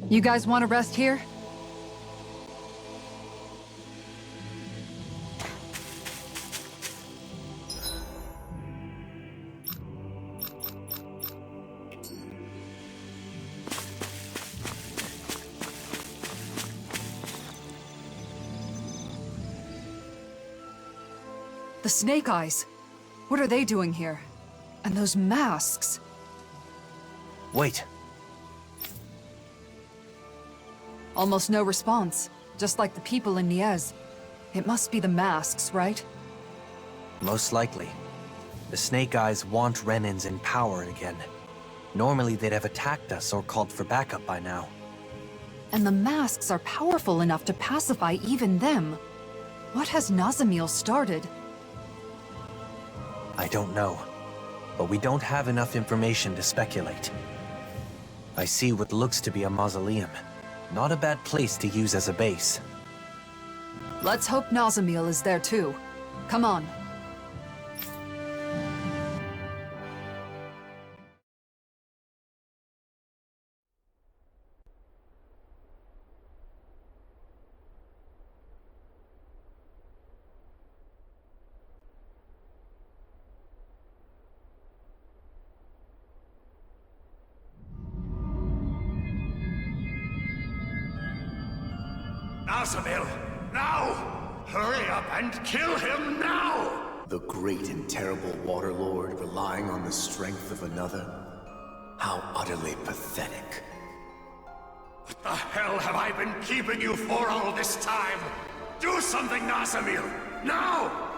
You guys want to rest here? The Snake Eyes. What are they doing here? And those masks. Wait. Almost no response. Just like the people in Niez. It must be the masks, right? Most likely. The Snake Eyes want Renins in power again. Normally they'd have attacked us or called for backup by now. And the masks are powerful enough to pacify even them. What has Nazamil started? I don't know. But we don't have enough information to speculate. I see what looks to be a mausoleum. Not a bad place to use as a base. Let's hope Nazamil is there too. Come on. Mausoleum, now! Hurry up and kill him now! The great and terrible Water Lord relying on the strength of another? How utterly pathetic. What the hell have I been keeping you for all this time? Do something, Nazamil! Now!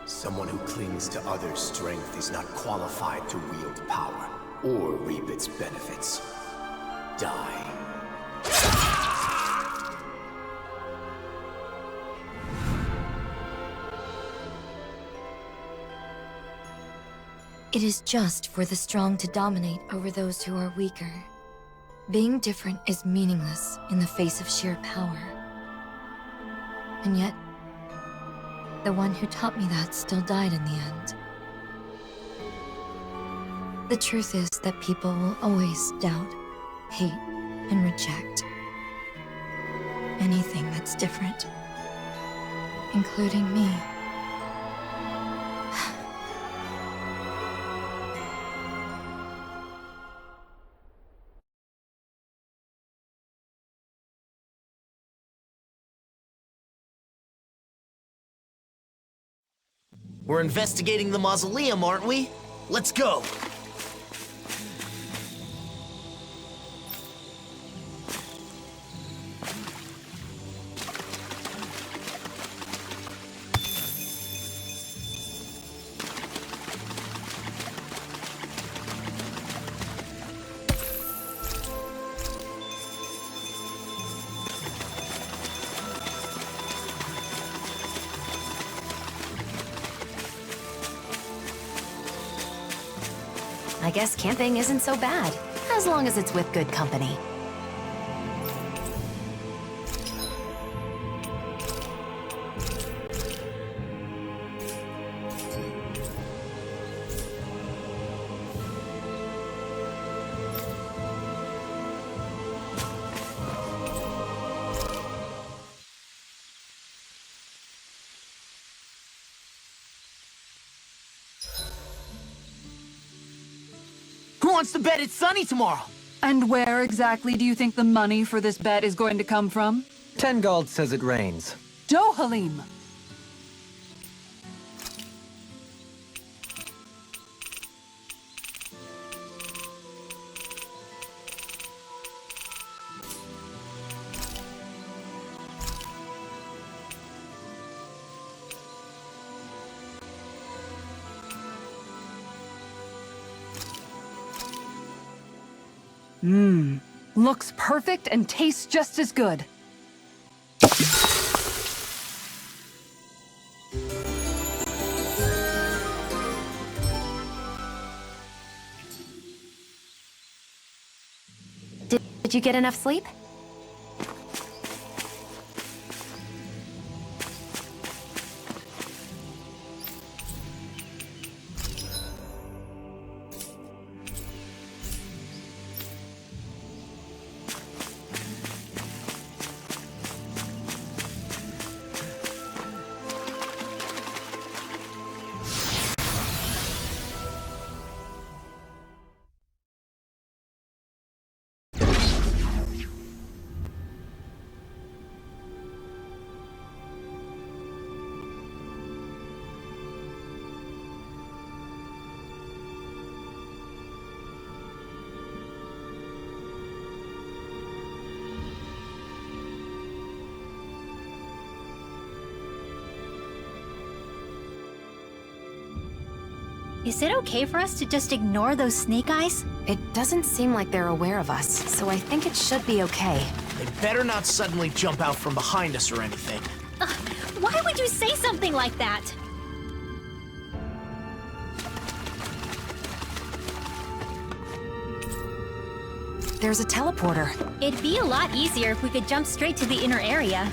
Someone who clings to others' strength is not qualified to wield power, or reap its benefits. Die. It is just for the strong to dominate over those who are weaker. Being different is meaningless in the face of sheer power. And yet, the one who taught me that still died in the end. The truth is that people will always doubt, hate, and reject anything that's different, including me. We're investigating the mausoleum, aren't we? Let's go! I guess camping isn't so bad, as long as it's with good company. Who wants to bet it's sunny tomorrow? And where exactly do you think the money for this bet is going to come from? Tengald says it rains. Dohalim! Looks perfect and tastes just as good. Did you get enough sleep? Is it okay for us to just ignore those snake eyes? It doesn't seem like they're aware of us, so I think it should be okay. They better not suddenly jump out from behind us or anything. Why would you say something like that? There's a teleporter. It'd be a lot easier if we could jump straight to the inner area.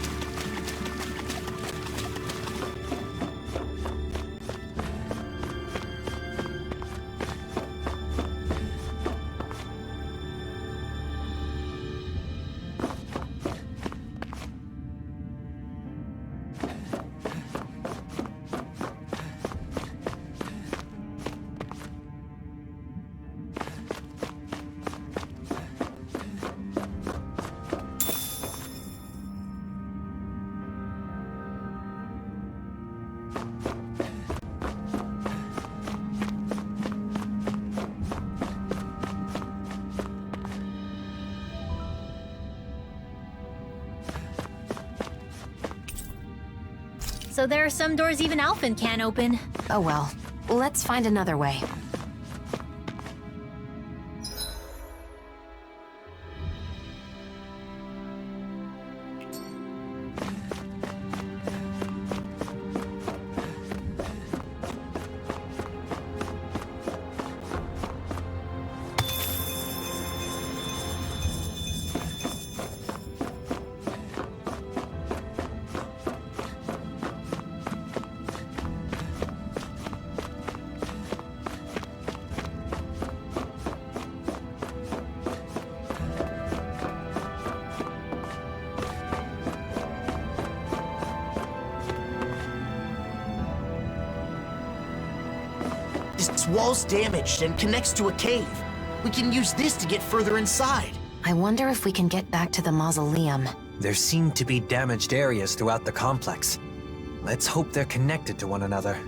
So there are some doors even Alphen can't open. Oh well. Let's find another way. This wall's damaged and connects to a cave. We can use this to get further inside. I wonder if we can get back to the mausoleum. There seem to be damaged areas throughout the complex. Let's hope they're connected to one another.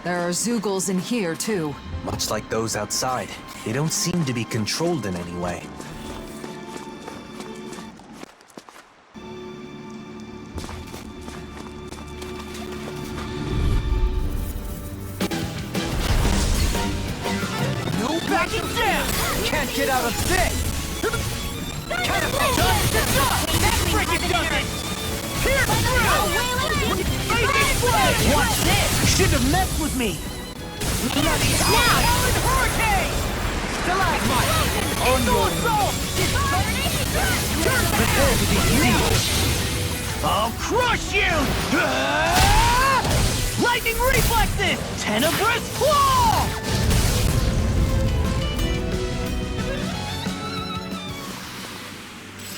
There are Zeugles in here, too. Much like those outside, they don't seem to be controlled in any way. No backing down! Can't get out of this! Catapult! Freaking does it! Here through! Watch this! You shouldn't have messed with me! Now! Hurricane! Stalagmite! On your assault! Prepare to be sealed! I'll crush you! Lightning reflexes! Tenebrous claw!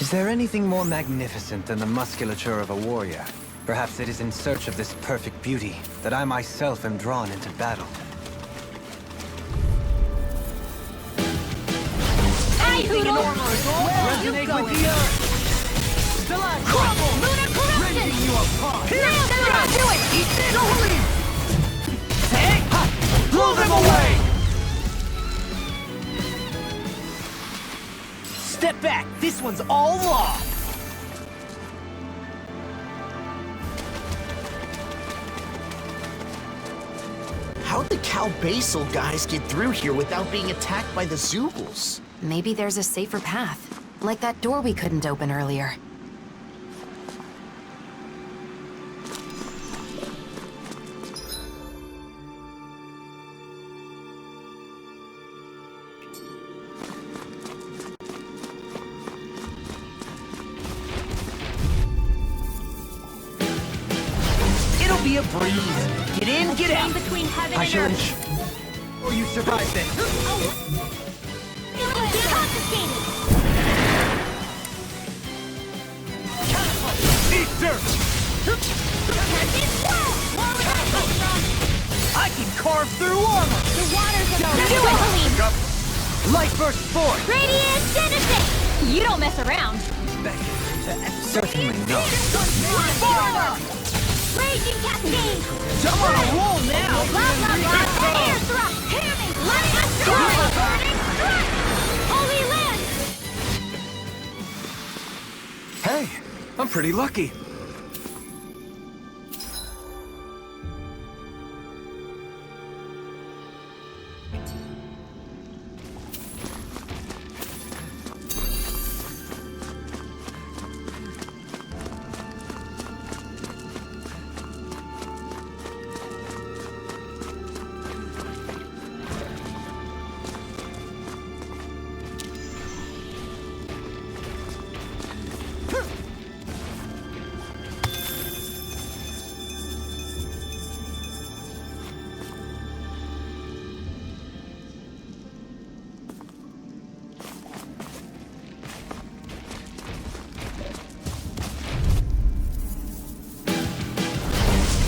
Is there anything more magnificent than the musculature of a warrior? Perhaps it is in search of this perfect beauty that I myself am drawn into battle. Hey, Hoodle! Resonate with the earth! Crumble! Rending you apart! Nailed that! Do it! Eat this! Hey! Blow them away! Step back! This one's all law! How'd the Cal Basal guys get through here without being attacked by the Zeugles? Maybe there's a safer path. Like that door we couldn't open earlier. I'll be a breeze. Get in, get out. Between heaven I and shall earth. ensure you survive this. Confiscated. Eat dirt! I can carve through armor! The waters of Mausoleum. Light burst forth! Radiant Genesis. You don't mess around. Certainly no. Raging Cascade. I'm on a roll now! Blah, blah, blah. Air thrust. Hear me. Lightning strike. Burning strike. Holy land. Hey, I'm pretty lucky.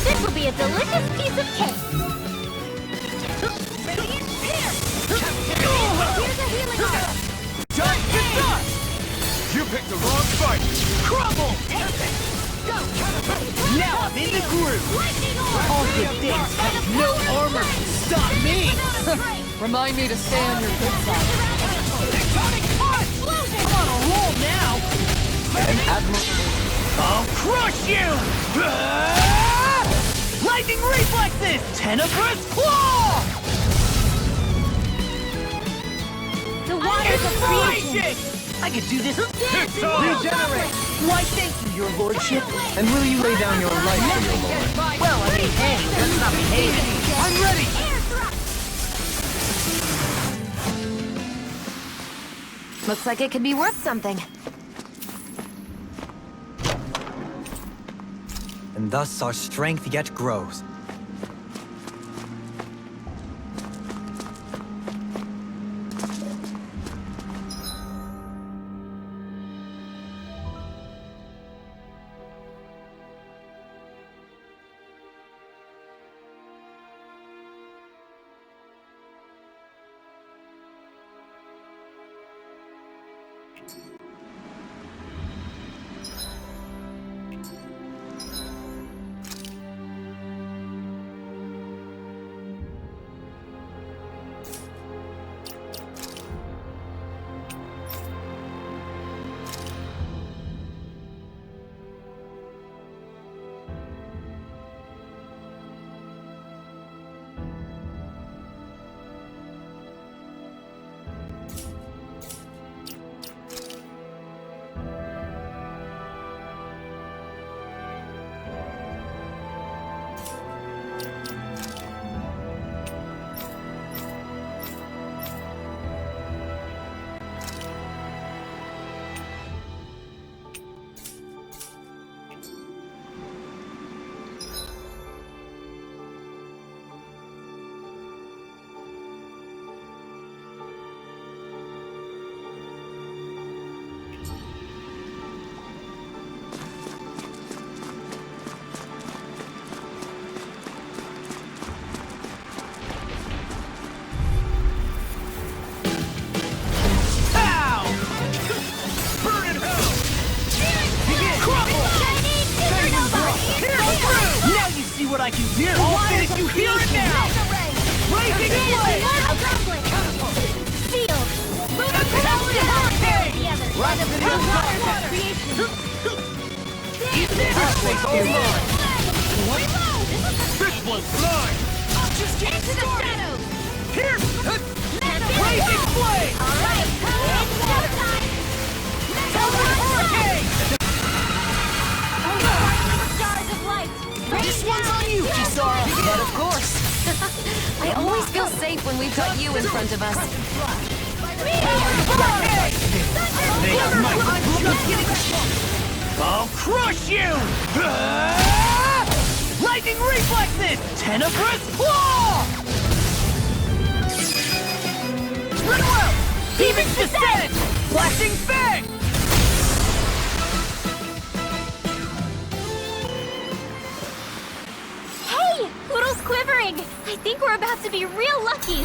This will be a delicious piece of cake. Here's a healing arm. Dust to dust! You picked the wrong fight! Crumble! Go. Now I'm in the groove! Lightning orb. All good things have no armor to stop me! Remind me to stay on your good side. Tectonic punch! I'm on a roll now! An admiral. I'll crush you! Ah! Lightning reflexes! Tenebrous claw! The waters of creation. Inspiration! I could do this. Dancing Regenerate! Why, thank you, your lordship. And will you lay down your life for your lord? Well, I mean, hey, that's not behaving. I'm ready! Air thrust. Looks like it could be worth something. And thus our strength yet grows. What I can do! I'll finish you here and now! Raging flame! Field. Hurricane! Right up in the water! Eat this! This one's mine! Just get into the shadows. Here! Raging flame! Alright, it's showtime. Hurricane! Stars of light. This one's on you, Kisara! But of course. I always feel safe when we've got you in front of us. I'll crush you! Lightning reflexes! Tenebrous claw! Rinwell! Demon's descent! Flashing fang! Hey! Poodle's quivering! I think we're about to be real lucky!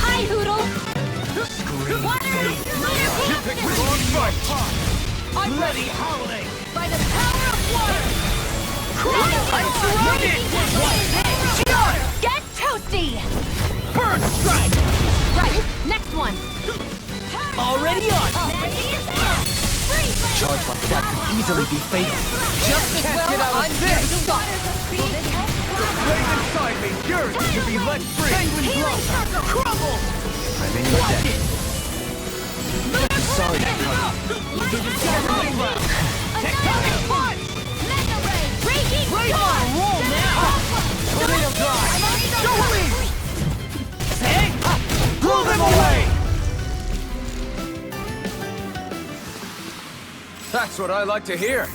Hi, Poodle! I'm ready, howling! By the power of water! I'm surrounded! Get toasty! Bird strike! Right, next one! Already on! Charge like that could easily be fatal. Just as well, I'm this! Flame inside me yearns to be let free! Penguin blow! Crumble! I'm in your debt. Sorry, Tectonic punch! Mega Ray! Breaking Raise on a roll now! Tornado drive! Don't leave! Say! Blow them away! That's what I like to hear.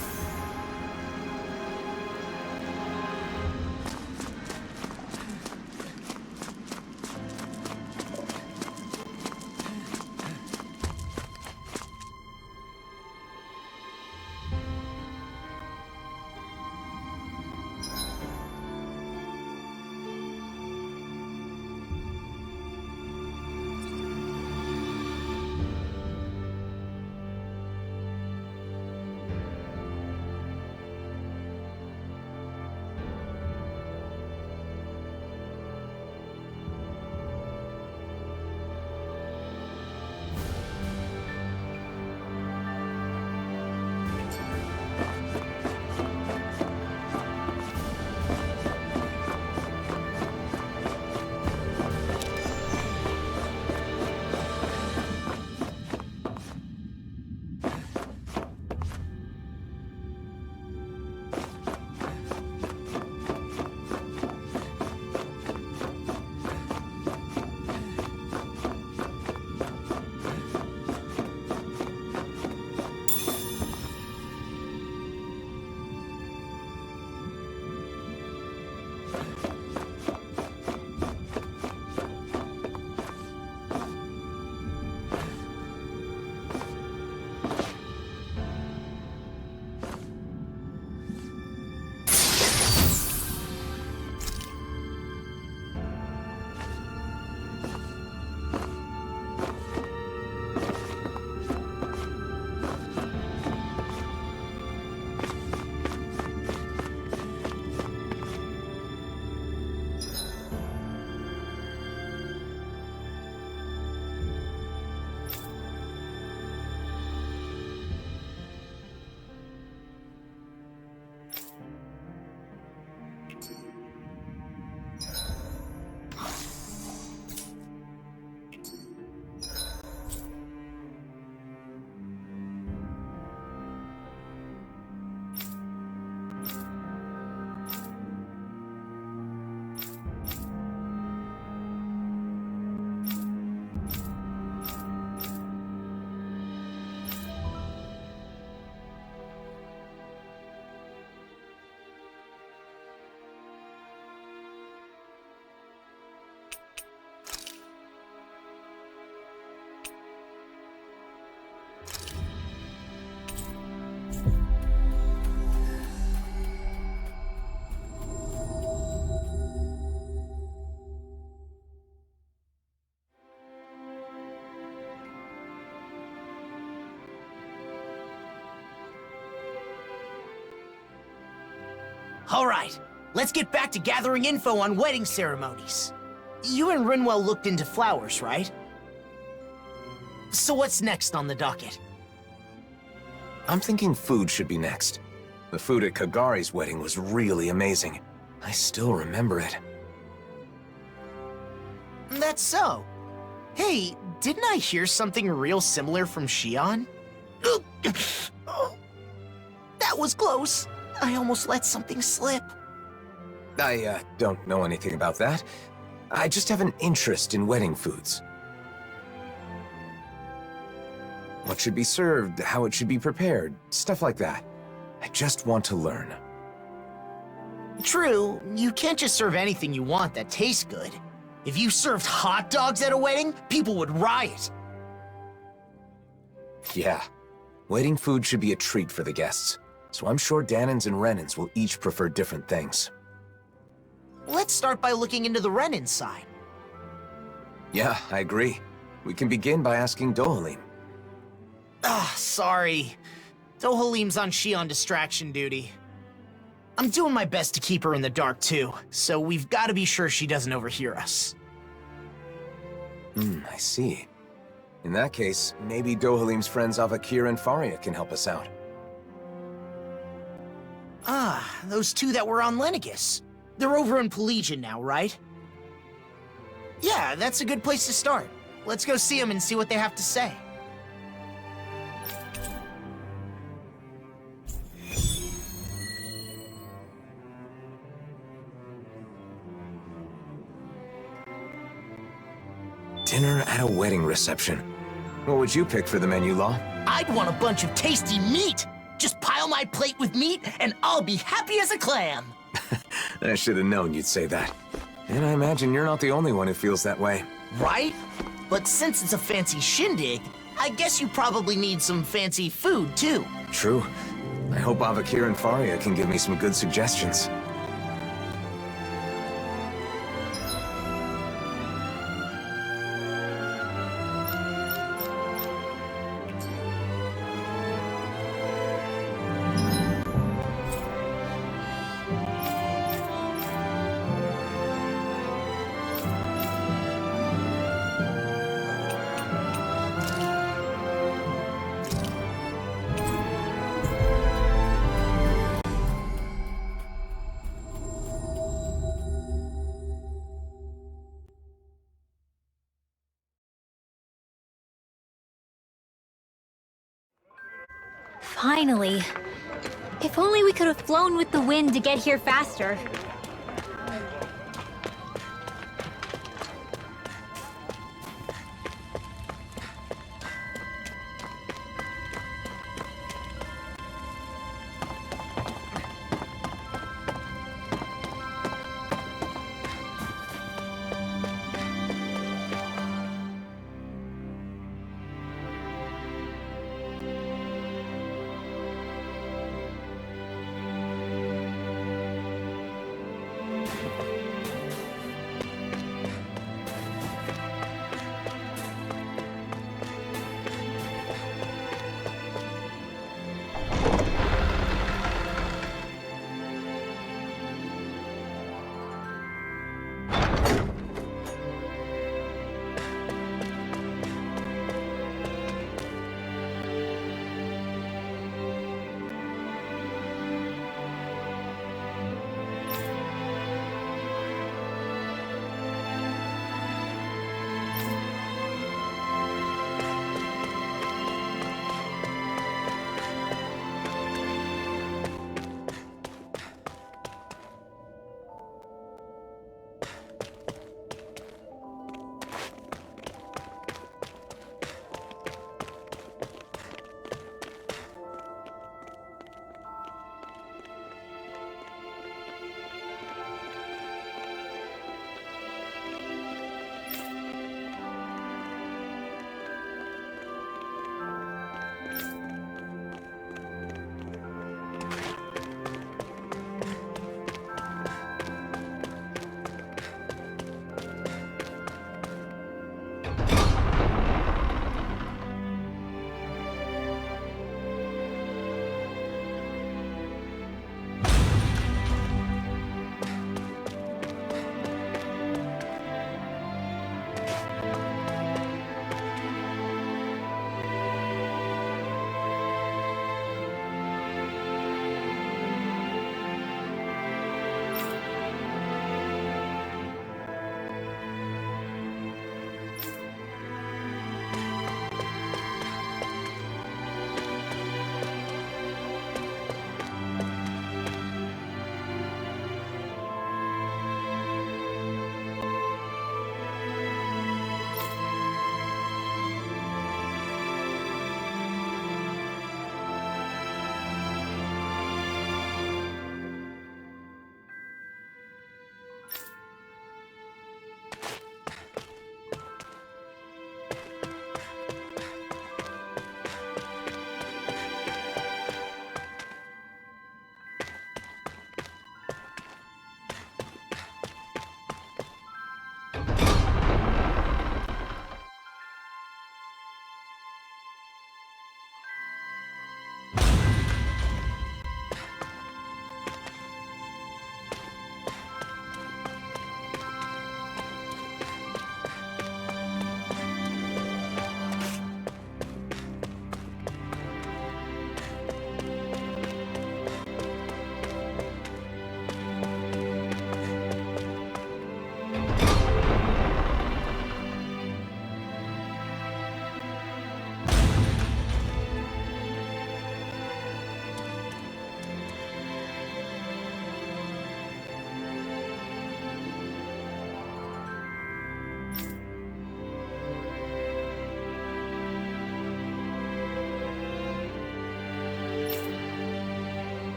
All right, let's get back to gathering info on wedding ceremonies. You and Rinwell looked into flowers, right? So what's next on the docket? I'm thinking food should be next. The food at Kagari's wedding was really amazing. I still remember it. That's so. Hey, didn't I hear something real similar from Shion? That was close. I almost let something slip. I don't know anything about that. I just have an interest in wedding foods. What should be served, how it should be prepared, stuff like that. I just want to learn. True, you can't just serve anything you want that tastes good. If you served hot dogs at a wedding, people would riot. Yeah. Wedding food should be a treat for the guests. So I'm sure Danans and Renans will each prefer different things. Let's start by looking into the Renan side. Yeah, I agree. We can begin by asking Dohalim. Sorry. Dohalim's on Shion distraction duty. I'm doing my best to keep her in the dark too, so we've got to be sure she doesn't overhear us. I see. In that case, maybe Dohalim's friends Avakir and Faria can help us out. Those two that were on Lenegus. They're over in Pelagian now, right? Yeah, that's a good place to start. Let's go see them and see what they have to say. Dinner at a wedding reception. What would you pick for the menu, Law? I'd want a bunch of tasty meat! Just pile my plate with meat, and I'll be happy as a clam! I should have known you'd say that. And I imagine you're not the only one who feels that way. Right? But since it's a fancy shindig, I guess you probably need some fancy food, too. True. I hope Avakir and Faria can give me some good suggestions. Finally. If only we could have flown with the wind to get here faster.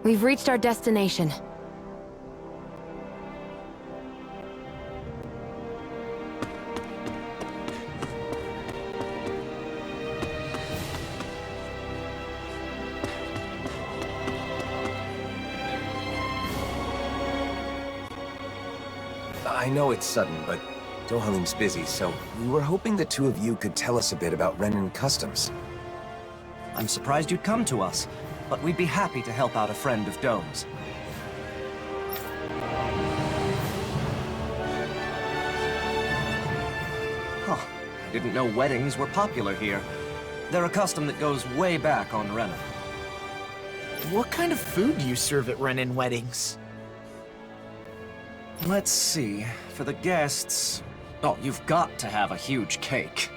We've reached our destination. I know it's sudden, but Dohalim's busy, so we were hoping the two of you could tell us a bit about Renan Customs. I'm surprised you'd come to us, but we'd be happy to help out a friend of Dome's. Huh. I didn't know weddings were popular here. They're a custom that goes way back on Renan. What kind of food do you serve at Renan weddings? Let's see. For the guests... Oh, you've got to have a huge cake.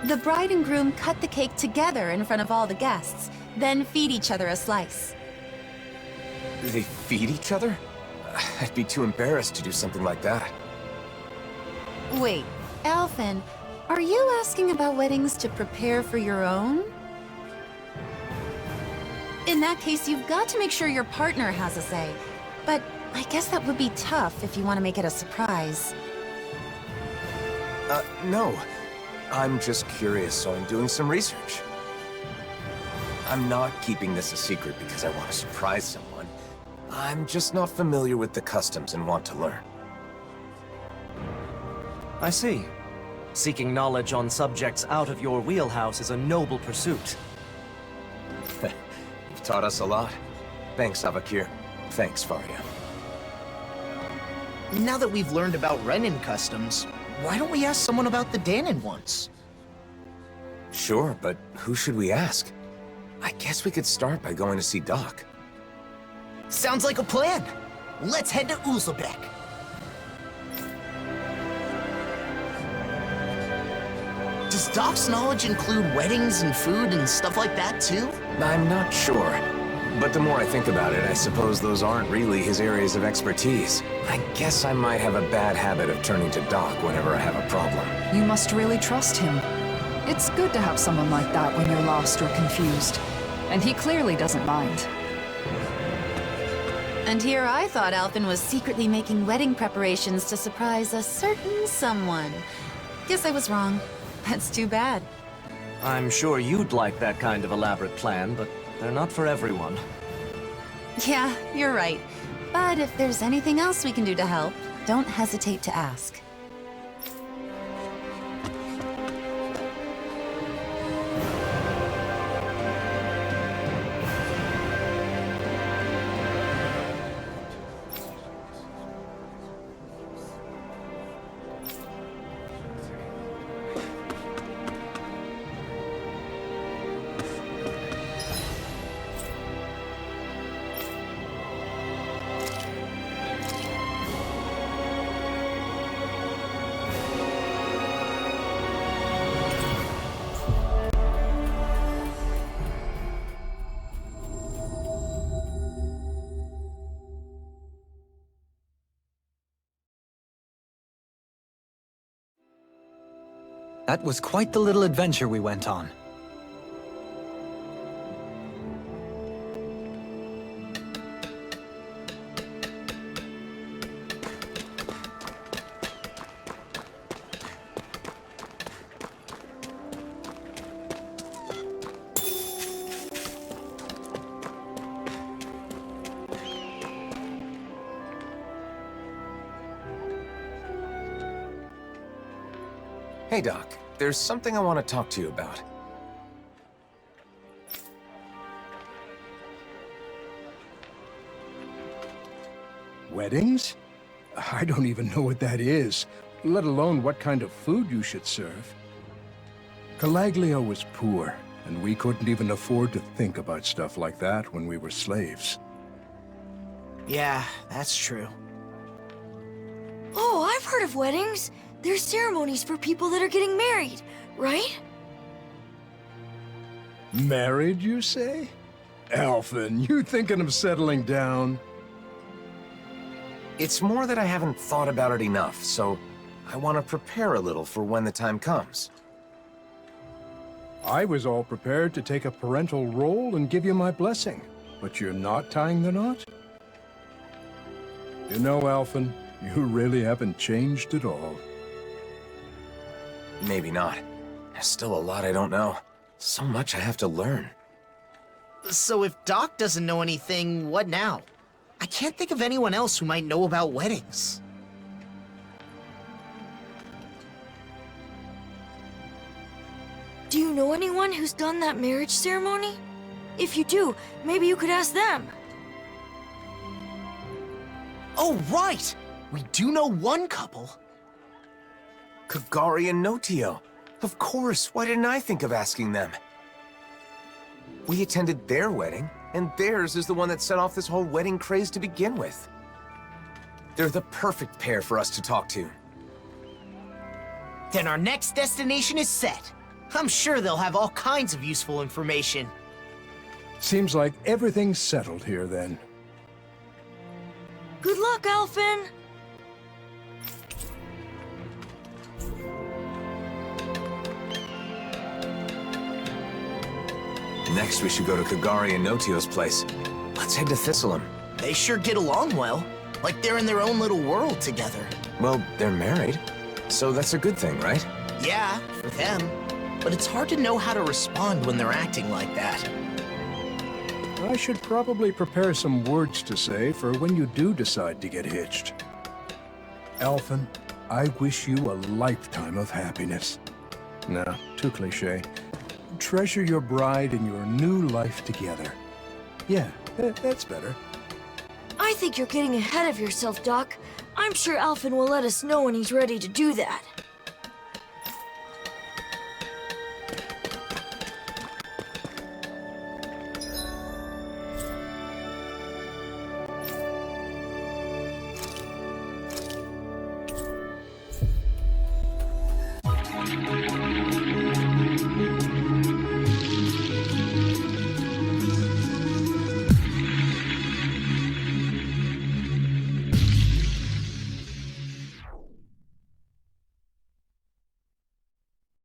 The bride and groom cut the cake together in front of all the guests, then feed each other a slice. They feed each other? I'd be too embarrassed to do something like that. Wait, Alphen, are you asking about weddings to prepare for your own? In that case, you've got to make sure your partner has a say. But I guess that would be tough if you want to make it a surprise. No. I'm just curious, so I'm doing some research. I'm not keeping this a secret because I want to surprise someone. I'm just not familiar with the customs and want to learn. I see. Seeking knowledge on subjects out of your wheelhouse is a noble pursuit. You've taught us a lot. Thanks, Avakir. Thanks, Faria. Now that we've learned about Renan customs, why don't we ask someone about the Danon ones? Sure, but who should we ask? I guess we could start by going to see Doc. Sounds like a plan. Let's head to Uzelbeck. Does Doc's knowledge include weddings and food and stuff like that, too? I'm not sure. But the more I think about it, I suppose those aren't really his areas of expertise. I guess I might have a bad habit of turning to Doc whenever I have a problem. You must really trust him. It's good to have someone like that when you're lost or confused. And he clearly doesn't mind. And here I thought Alphen was secretly making wedding preparations to surprise a certain someone. Guess I was wrong. That's too bad. I'm sure you'd like that kind of elaborate plan, but they're not for everyone. Yeah, you're right. But if there's anything else we can do to help, don't hesitate to ask. That was quite the little adventure we went on. Hey, Doc. There's something I want to talk to you about. Weddings? I don't even know what that is, let alone what kind of food you should serve. Calaglio was poor, and we couldn't even afford to think about stuff like that when we were slaves. Yeah, that's true. Oh, I've heard of weddings. There's ceremonies for people that are getting married, right? Married, you say? Alphen, you thinking of settling down? It's more that I haven't thought about it enough, so I want to prepare a little for when the time comes. I was all prepared to take a parental role and give you my blessing, but you're not tying the knot? You know, Alphen, you really haven't changed at all. Maybe not. There's still a lot I don't know. So much I have to learn. So if Doc doesn't know anything, what now? I can't think of anyone else who might know about weddings. Do you know anyone who's done that marriage ceremony? If you do, maybe you could ask them. Oh, right! We do know one couple. Kagari and Notio. Of course, why didn't I think of asking them? We attended their wedding, and theirs is the one that set off this whole wedding craze to begin with. They're the perfect pair for us to talk to. Then our next destination is set. I'm sure they'll have all kinds of useful information. Seems like everything's settled here, then. Good luck, Alphen! Next, we should go to Kagari and Notio's place. Let's head to Thistleum. They sure get along well. Like they're in their own little world together. Well, they're married. So that's a good thing, right? Yeah, for them. But it's hard to know how to respond when they're acting like that. I should probably prepare some words to say for when you do decide to get hitched. Alphen, I wish you a lifetime of happiness. Nah, too cliché. Treasure your bride and your new life together. Yeah, that's better. I think you're getting ahead of yourself, Doc. I'm sure Alphen will let us know when he's ready to do that.